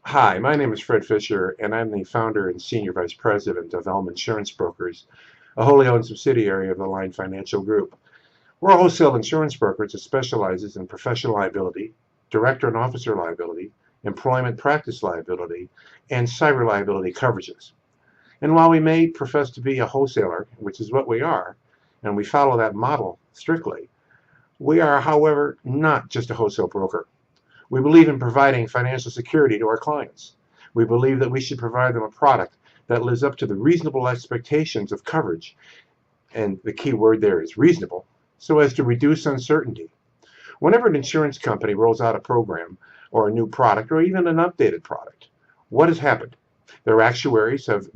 Hi, my name is Fred Fisher, and I'm the founder and senior vice president of ELM Insurance Brokers, a wholly owned subsidiary of the Line Financial Group. We're a wholesale insurance brokerage that specializes in professional liability, director and officer liability, employment practice liability, and cyber liability coverages. And while we may profess to be a wholesaler, which is what we are, and we follow that model strictly, we are, however, not just a wholesale broker. We believe in providing financial security to our clients. We believe that we should provide them a product that lives up to the reasonable expectations of coverage, and the key word there is reasonable, so as to reduce uncertainty. Whenever an insurance company rolls out a program or a new product or even an updated product, what has happened? Their actuaries have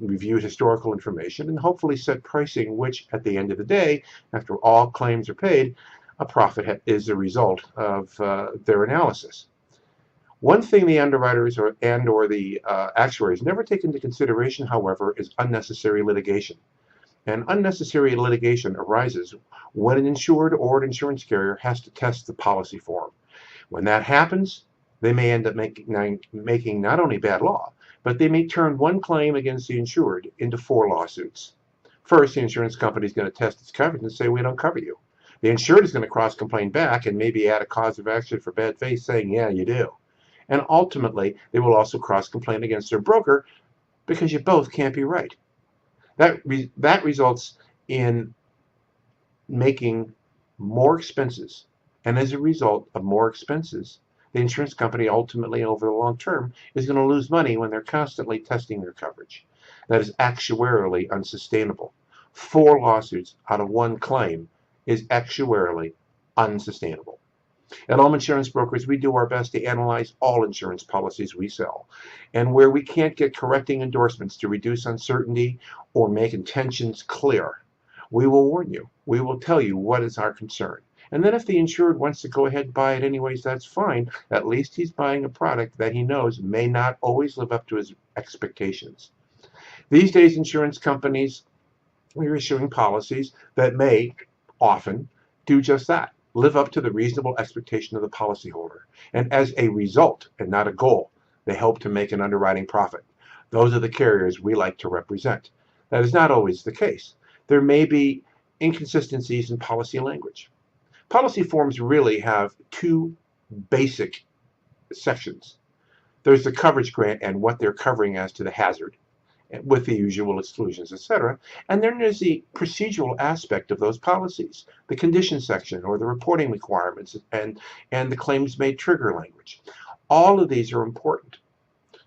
reviewed historical information and hopefully set pricing which, at the end of the day, after all claims are paid, a profit is a result of their analysis. One thing the underwriters or the actuaries never take into consideration, however, is unnecessary litigation. And unnecessary litigation arises when an insured or an insurance carrier has to test the policy form. When that happens, they may end up making not only bad law, but they may turn one claim against the insured into 4 lawsuits. First, the insurance company is going to test its coverage and say, we don't cover you. The insured is going to cross-complain back and maybe add a cause of action for bad faith saying, yeah, you do. And ultimately, they will also cross-complain against their broker because you both can't be right. That results in making more expenses. And as a result of more expenses, the insurance company ultimately, over the long term, is going to lose money when they're constantly testing their coverage. That is actuarially unsustainable. 4 lawsuits out of 1 claim is actuarially unsustainable. At ELM Insurance Brokers, we do our best to analyze all insurance policies we sell. And where we can't get correcting endorsements to reduce uncertainty or make intentions clear, we will warn you. We will tell you what is our concern. And then if the insured wants to go ahead and buy it anyways, that's fine. At least he's buying a product that he knows may not always live up to his expectations. These days, insurance companies are issuing policies that may often do just that, live up to the reasonable expectation of the policyholder. And as a result, and not a goal, they hope to make an underwriting profit. Those are the carriers we like to represent. That is not always the case. There may be inconsistencies in policy language. Policy forms really have 2 basic sections. There's the coverage grant and what they're covering as to the hazard, with the usual exclusions, etc. And then there's the procedural aspect of those policies, the condition section or the reporting requirements and the claims made trigger language. All of these are important.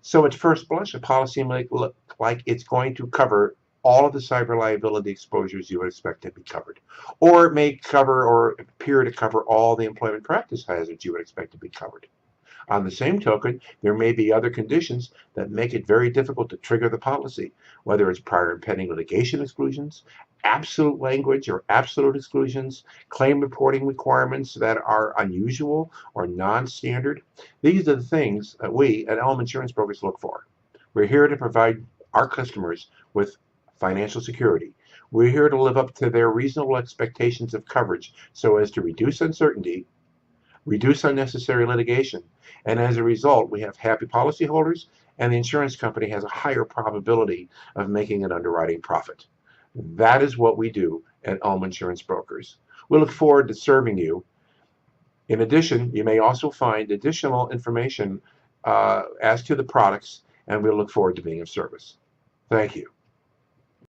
So at first blush, a policy might look like it's going to cover all of the cyber liability exposures you would expect to be covered. Or it may cover or appear to cover all the employment practice hazards you would expect to be covered. On the same token, there may be other conditions that make it very difficult to trigger the policy, whether it's prior and pending litigation exclusions, absolute language or absolute exclusions, claim reporting requirements that are unusual or non-standard. These are the things that we at ELM Insurance Brokers look for. We're here to provide our customers with financial security. We're here to live up to their reasonable expectations of coverage so as to reduce uncertainty, reduce unnecessary litigation, and as a result, we have happy policyholders, and the insurance company has a higher probability of making an underwriting profit. That is what we do at ELM Insurance Brokers. We look forward to serving you. In addition, you may also find additional information as to the products, and we look forward to being of service. Thank you.